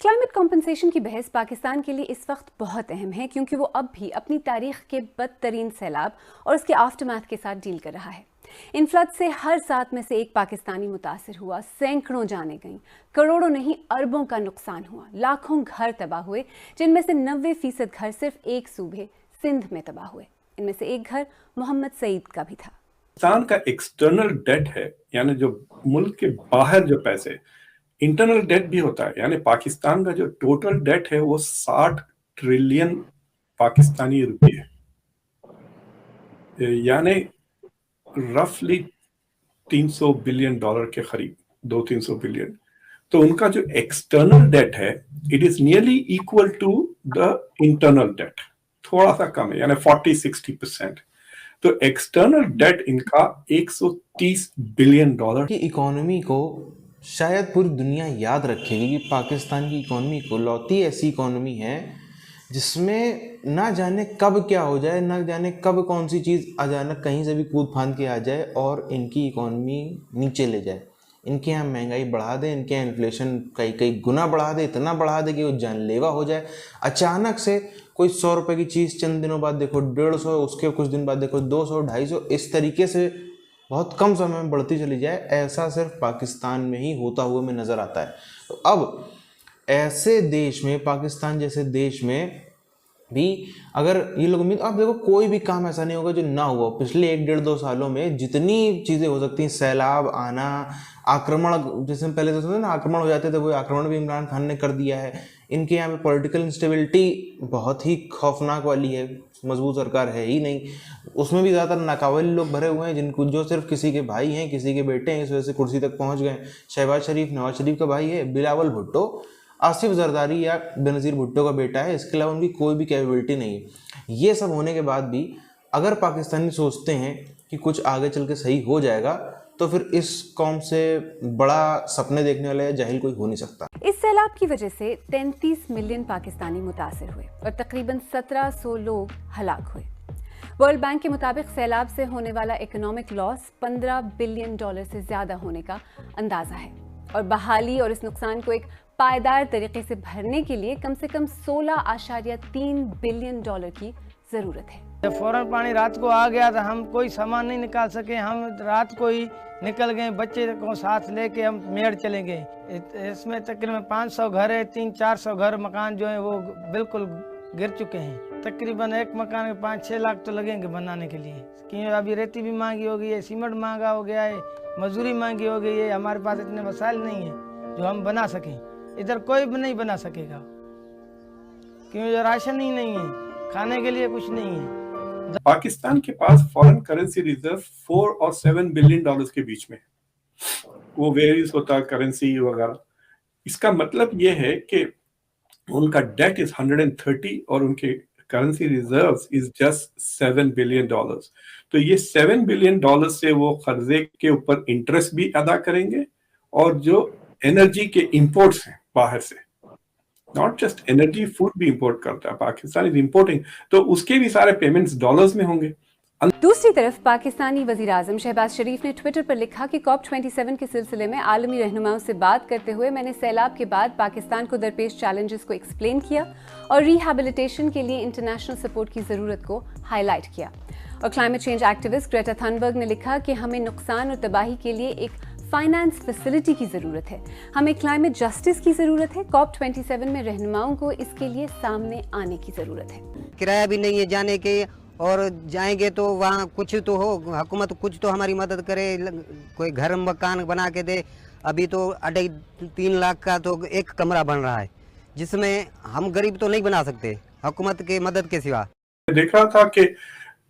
Climate compensation की बहस पाकिस्तान के लिए इस वक्त बहुत अहम है क्योंकि वो अब भी अपनी तारीख के बदतरीन सैलाब और उसके आफ्टरमैथ के साथ डील कर रहा है। इन फ्लड से हर 7 में से एक पाकिस्तानी मुतासिर हुआ, सैकड़ों जानें गईं, करोड़ों नहीं अरबों का नुकसान हुआ, लाखों घर तबाह हुए, जिनमें से 90% घर सिर्फ एक सूबे सिंध में तबाह हुए। इनमें से एक घर मोहम्मद सईद का भी था। पाकिस्तान का एक्सटर्नल डेट है, यानी जो मुल्क के बाहर जो पैसे, इंटरनल डेट भी होता है, यानी पाकिस्तान का जो टोटल डेट है वो 60 ट्रिलियन पाकिस्तानी रुपये, यानी रफली 300 बिलियन डॉलर के करीब, 200-300 बिलियन। तो उनका जो एक्सटर्नल डेट है it is nearly equal to the internal debt, थोड़ा सा कम है, यानी 40-60%। तो एक्सटर्नल डेट इनका 130 बिलियन डॉलर की इकोनॉमी को शायद पूरी दुनिया याद रखेगी कि पाकिस्तान की इकोनॉमी को लौती ऐसी इकोनॉमी है जिसमें ना जाने कब क्या हो जाए, ना जाने कब कौन सी चीज़ अचानक कहीं से भी कूद फांद के आ जाए और इनकी इकोनॉमी नीचे ले जाए। इनके यहाँ महंगाई बढ़ा दे, इनके यहाँ इन्फ्लेशन कई कई गुना बढ़ा दे, इतना बढ़ा दे कि वो जानलेवा हो जाए। अचानक से कोई 100 रुपये की चीज़ चंद दिनों बाद देखो 150, उसके कुछ दिन बाद देखो 200, 250, इस तरीके से बहुत कम समय में बढ़ती चली जाए। ऐसा सिर्फ पाकिस्तान में ही होता हुआ में नज़र आता है। तो अब ऐसे देश में, पाकिस्तान जैसे देश में भी अगर ये लोग उम्मीद, आप देखो कोई भी काम ऐसा नहीं होगा जो ना हुआ। पिछले 1-1.5-2 सालों में जितनी चीज़ें हो सकती हैं, सैलाब आना, आक्रमण, जैसे पहले तो ना आक्रमण हो जाते थे, वो आक्रमण भी इमरान खान ने कर दिया है। इनके यहाँ पे पॉलिटिकल इंस्टेबिलिटी बहुत ही खौफनाक वाली है, मजबूत सरकार है ही नहीं। उसमें भी ज़्यादातर नाकाबिल लोग भरे हुए हैं जिनको, जो सिर्फ किसी के भाई हैं, किसी के बेटे हैं, इस वजह से कुर्सी तक पहुँच गए। शहबाज शरीफ नवाज शरीफ का भाई है, बिलावल भुट्टो आसिफ जरदारी या बेनज़ीर भुट्टो का बेटा है, इसके अलावा उनकी कोई भी कैपेबिलिटी नहीं है। ये सब होने के बाद भी अगर पाकिस्तानी सोचते हैं कि कुछ आगे चल के सही हो जाएगा, तो फिर इस कौम से बड़ा सपने देखने वाला जाहिल कोई हो नहीं सकता। इस सैलाब की वजह से 33 मिलियन पाकिस्तानी मुतासिर हुए और तकरीबन 1700 लोग हलाक हुए। वर्ल्ड बैंक के मुताबिक सैलाब से होने वाला इकोनॉमिक लॉस 15 बिलियन डॉलर से ज्यादा होने का अंदाजा है और बहाली और इस नुकसान को एक पायदार तरीके से भरने के लिए कम से कम 16.3 बिलियन डॉलर की जरूरत है। जब फौरन पानी रात को आ गया तो हम कोई सामान नहीं निकाल सके, हम रात को ही निकल गए, बच्चे को साथ लेके हम मेड़ चले गए। इसमें तकरीबन 500 घर है, 300-400 घर मकान जो है वो बिल्कुल गिर चुके हैं। तकरीबन एक मकान में 5-6 लाख तो लगेंगे बनाने के लिए, क्योंकि अभी रेती भी महंगी हो गई है, सीमेंट महंगा हो गया है, मजदूरी महंगी हो गई है। हमारे पास इतने वसाइल नहीं है जो हम बना सकें। इधर कोई भी नहीं बना सकेगा क्योंकि राशन ही नहीं है, खाने के लिए कुछ नहीं है। पाकिस्तान के पास फॉरेन करेंसी रिजर्व 4 और 7 बिलियन डॉलर्स के बीच में, वो वेरीज होता है करेंसी वगैरह। इसका मतलब ये है कि उनका डेट इज 130 और उनके currency reserves is just 7 billion dollars. तो ये 7 बिलियन डॉलर्स से वो कर्जे के ऊपर इंटरेस्ट भी अदा करेंगे और जो एनर्जी के इंपोर्ट्स हैं बाहर से, नॉट जस्ट एनर्जी, फूड भी इंपोर्ट करता है पाकिस्तान, इज इंपोर्टिंग, तो उसके भी सारे पेमेंट्स डॉलर्स में होंगे। दूसरी तरफ पाकिस्तानी वजीर आजम शहबाज शरीफ ने ट्विटर पर लिखा कि COP27 के सिलसिले में आलमी रहनुमाओं से बात करते हुए मैंने सैलाब के बाद पाकिस्तान को दरपेश चैलेंजेस को एक्सप्लेन किया और रिहैबिलिटेशन के लिए इंटरनेशनल सपोर्ट की ज़रूरत को हाईलाइट किया। और climate change activist Greta Thunberg ने लिखा कि हमें नुकसान और तबाही के लिए एक फाइनेंस फैसिलिटी की ज़रूरत है, हमें क्लाइमेट जस्टिस की ज़रूरत है। COP27 में रहनुमाओं को इसके लिए सामने आने की ज़रूरत है। किराया भी नहीं है जाने के, और जाएंगे तो वहाँ कुछ तो हो, हुकूमत कुछ तो हमारी मदद करे, कोई घर मकान बना के दे। अभी तो 2.5-3 लाख का तो एक कमरा बन रहा है, जिसमें हम गरीब तो नहीं बना सकते हुकूमत के मदद के सिवा। देख रहा था कि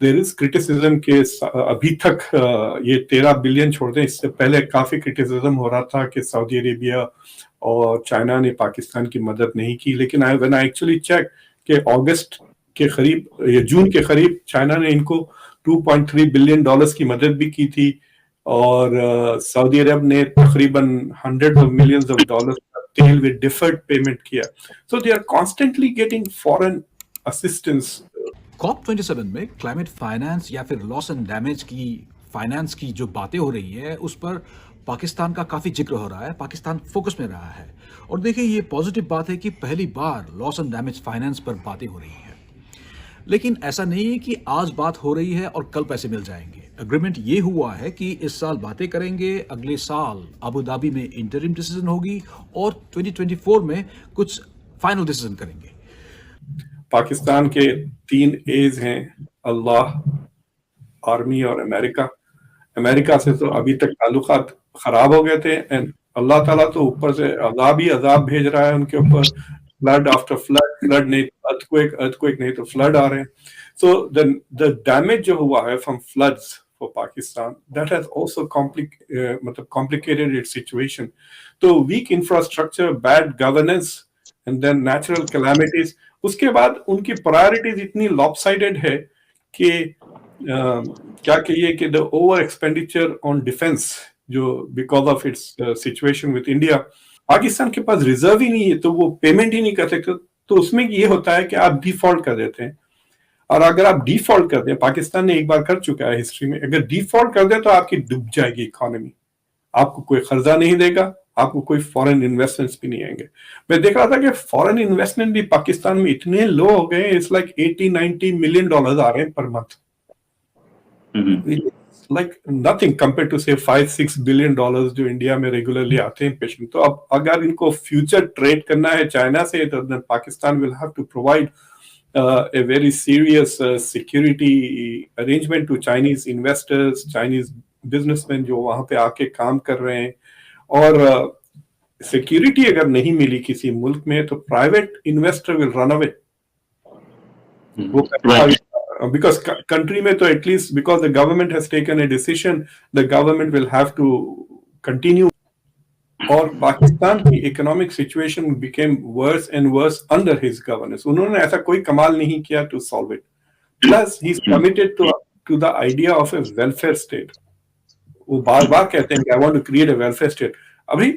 देयर इज क्रिटिसिज्म के अभी तक ये 13 बिलियन छोड़ दें, इससे पहले काफी क्रिटिसिज्म हो रहा था कि सऊदी अरेबिया और चाइना ने पाकिस्तान की मदद नहीं की। लेकिन व्हेन आई एक्चुअली चेक कि अगस्त के करीब या जून के करीब चाइना ने इनको 2.3 बिलियन डॉलर्स की मदद भी की थी और सऊदी अरब ने तकरीबन hundred of millions of dollars का तेल विद डिफर्ड पेमेंट किया। So they are constantly getting foreign assistance. COP27 में क्लाइमेट फाइनेंस या फिर लॉस एंड डैमेज की फाइनेंस की जो बातें हो रही है उस पर पाकिस्तान का काफ़ी जिक्र हो रहा है, पाकिस्तान फोकस में रहा है। और देखिए, ये पॉजिटिव बात है कि पहली बार लॉस एंड डैमेज फाइनेंस पर बातें हो रही हैं। लेकिन ऐसा नहीं है कि आज बात हो रही है और कल पैसे मिल जाएंगे। एग्रीमेंट ये हुआ है कि इस साल बातें करेंगे, अगले साल अबू धाबी में इंटरिम डिसीजन होगी और 2024 में कुछ फाइनल डिसीजन करेंगे। पाकिस्तान के 3 एज हैं, अल्लाह, आर्मी और अमेरिका। अमेरिका से तो अभी तक ताल्लुकात खराब हो गए थे, एंड अल्लाह ताला तो ऊपर से अजाब ही अजाब भेज रहा है उनके ऊपर, फ्लड आफ्टर फ्लड, फ्लड नहीं अर्थक्वेक नहीं तो फ्लड आ रहे हैं। सो द डैमेज जो हुआ है from floods for Pakistan, that has also complicated its situation. तो weak infrastructure, bad governance and then natural calamities, उसके बाद उनकी प्रायोरिटीज इतनी लॉपसाइडेड है कि क्या कहिए कि the over expenditure on defence, जो because of its situation with India, Pakistan के पास रिजर्व ही नहीं है, तो वो पेमेंट ही नहीं कर सकते। तो उसमें ये होता है कि आप डिफॉल्ट कर देते हैं, और अगर आप डिफॉल्ट कर दें, पाकिस्तान ने एक बार कर चुका है हिस्ट्री में, अगर डिफॉल्ट कर दें तो आपकी डूब जाएगी इकोनॉमी, आपको कोई कर्जा नहीं देगा, आपको कोई फॉरेन इन्वेस्टमेंट्स भी नहीं आएंगे। मैं देख रहा था कि फॉरेन इन्वेस्टमेंट भी पाकिस्तान में इतने लो हो गए, इट्स लाइक 80-90 मिलियन डॉलर आ रहे हैं per month, like nothing compared to say 5-6 billion dollars जो इंडिया में रेगुलरली आते हैं पेशेंट। तो अब अगर इनको फ्यूचर ट्रेड करना है चाइना से, तो Pakistan will have to provide a very serious security arrangement to Chinese investors, Chinese businessmen जो वहां पे आके काम कर रहे हैं। और सिक्योरिटी अगर नहीं मिली किसी मुल्क में तो private investor will run away. वो because country में तो at least because the government has taken a decision, the government will have to continue. और पाकिस्तान की economic situation became worse and worse under his governance. उन्होंने ऐसा कोई कमाल नहीं किया to solve it. Plus he is committed to the idea of a welfare state. वो बार-बार कहते हैं कि I want to create a welfare state. अभी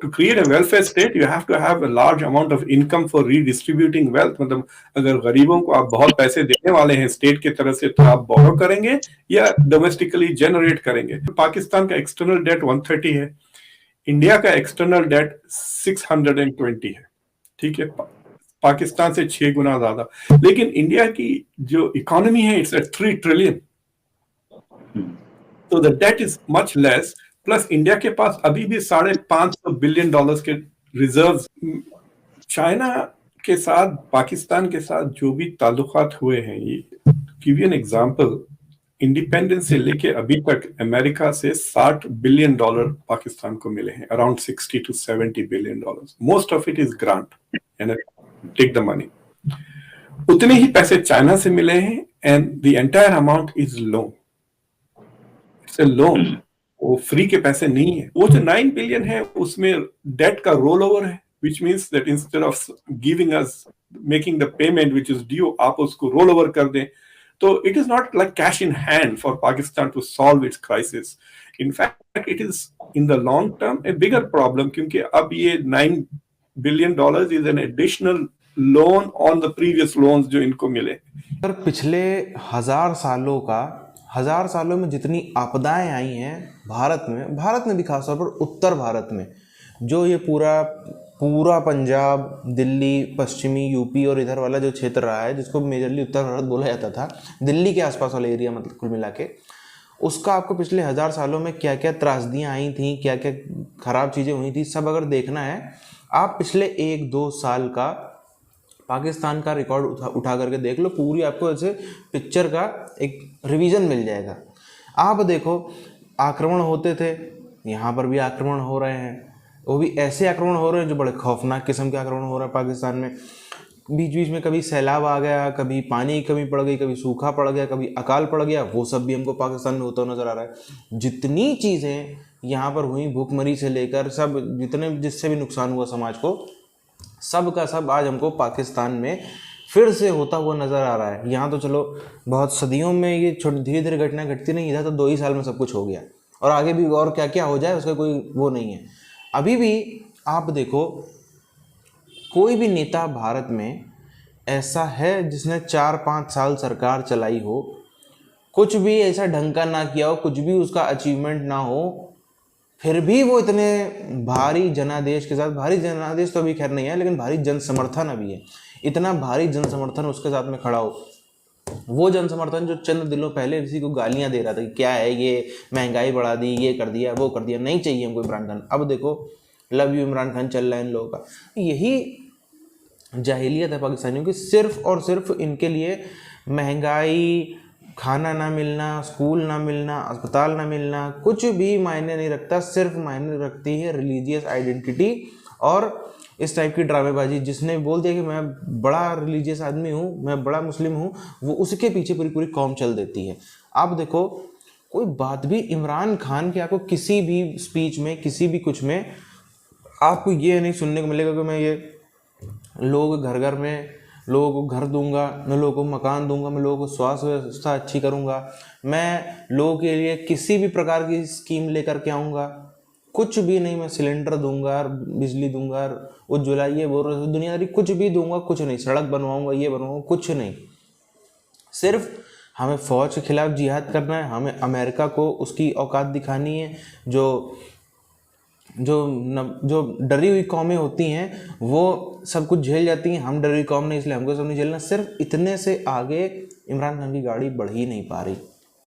to create a welfare state you have to have a large amount of income for redistributing wealth. मतलब अगर गरीबों को आप बहुत पैसे देने वाले हैं स्टेट की तरफ से, तो आप बोरो करेंगे या डोमेस्टिकली जनरेट करेंगे। पाकिस्तान का एक्सटर्नल डेट 130 है, इंडिया का एक्सटर्नल डेट 620 है, ठीक है, पाकिस्तान से 6 गुना ज्यादा। लेकिन इंडिया की जो इकोनॉमी है इट्स 3 ट्रिलियन, तो the debt is much less. Plus India के पास अभी भी $550 बिलियन के रिजर्व्स। चाइना के साथ पाकिस्तान के साथ जो भी ताल्लुकात हुए हैं, ये give you an example, independence से लेके अभी तक अमेरिका से $60 बिलियन पाकिस्तान को मिले हैं, around 60 to 70 billion dollars. Most of it is grant and take the money. उतने ही पैसे चाइना से मिले हैं and the entire amount is loan, it's a loan, वो फ्री के पैसे नहीं है। वो जो 9 बिलियन है उसमें डेट का रोल ओवर है, which means that instead of giving us making the payment which is due, आप उसको रोल ओवर कर दें। तो it is not like cash in hand for Pakistan to solve its crisis. In fact, it is in the long term a bigger problem, क्योंकि अब ये $9 billion is an additional loan on the previous loans जो इनको मिले। पर पिछले 1000 सालों में जितनी आपदाएं आई हैं भारत में भी खासतौर पर उत्तर भारत में, जो ये पूरा पंजाब, दिल्ली, पश्चिमी यूपी और इधर वाला जो क्षेत्र रहा है, जिसको मेजरली उत्तर भारत बोला जाता था, दिल्ली के आसपास वाला एरिया, मतलब कुल मिला के, उसका आपको पिछले 1000 सालों में क्या क्या त्रासदियाँ आई थी, क्या क्या खराब चीज़ें हुई थी, सब अगर देखना है, आप पिछले 1-2 साल का पाकिस्तान का रिकॉर्ड उठा करके देख लो, पूरी आपको ऐसे पिक्चर का एक रिवीजन मिल जाएगा। आप देखो, आक्रमण होते थे, यहाँ पर भी आक्रमण हो रहे हैं, वो भी ऐसे आक्रमण हो रहे हैं जो बड़े खौफनाक किस्म के आक्रमण हो रहा है पाकिस्तान में। बीच बीच में कभी सैलाब आ गया, कभी पानी की कमी पड़ गई, कभी सूखा पड़ गया, कभी अकाल पड़ गया, वो सब भी हमको पाकिस्तान में होता नज़र आ रहा है। जितनी चीज़ें यहाँ पर हुई, भूखमरी से लेकर सब, जितने जिससे भी नुकसान हुआ समाज को, सब का सब आज हमको पाकिस्तान में फिर से होता हुआ नज़र आ रहा है। यहाँ तो चलो बहुत सदियों में ये छोटी धीरे धीरे घटनाएं घटती नहीं, इधर तो 2 ही साल में सब कुछ हो गया, और आगे भी और क्या क्या हो जाए उसका कोई वो नहीं है। अभी भी आप देखो, कोई भी नेता भारत में ऐसा है जिसने 4-5 साल सरकार चलाई हो, कुछ भी ऐसा ढंग का ना किया हो, कुछ भी उसका अचीवमेंट ना हो, फिर भी वो इतने भारी जनादेश के साथ, भारी जनादेश तो अभी खैर नहीं है, लेकिन भारी जन समर्थन अभी है, इतना भारी जन समर्थन उसके साथ में खड़ा हो, वो जन समर्थन जो चंद दिनों पहले किसी को गालियां दे रहा था कि क्या है ये, महंगाई बढ़ा दी, ये कर दिया, वो कर दिया, नहीं चाहिए हमको इमरान खान, अब देखो लव यू इमरान खान चल रहा है इन लोगों का। यही जाहिलियत है पाकिस्तानियों की, सिर्फ और सिर्फ इनके लिए महंगाई, खाना ना मिलना, स्कूल ना मिलना, अस्पताल ना मिलना, कुछ भी मायने नहीं रखता, सिर्फ मायने रखती है रिलीजियस आइडेंटिटी और इस टाइप की ड्रामेबाजी। जिसने बोल दिया कि मैं बड़ा रिलीजियस आदमी हूँ, मैं बड़ा मुस्लिम हूँ, वो उसके पीछे पूरी पूरी कौम चल देती है। आप देखो कोई बात भी इमरान खान के आपको किसी भी स्पीच में, किसी भी कुछ में आपको ये नहीं सुनने को मिलेगा कि मैं ये लोग घर घर में लोगों को घर दूंगा, मैं लोगों को मकान दूंगा, मैं लोगों को स्वास्थ्य व्यवस्था अच्छी करूंगा, मैं लोगों के लिए किसी भी प्रकार की स्कीम लेकर के आऊँगा, कुछ भी नहीं। मैं सिलेंडर दूंगा, बिजली दूंगा, उज्ज्वला, ये बोल रहे दुनियादारी, कुछ भी दूंगा, कुछ नहीं। सड़क बनवाऊंगा, ये बनवाऊंगा, कुछ नहीं। सिर्फ हमें फ़ौज के खिलाफ जिहाद करना है, हमें अमेरिका को उसकी औकात दिखानी है। जो डरी हुई कौमें होती हैं वो सब कुछ झेल जाती हैं, हम डरी हुई कौम नहीं, इसलिए हमको सब नहीं झेलना। सिर्फ इतने से आगे इमरान खान की गाड़ी बढ़ ही नहीं पा रही।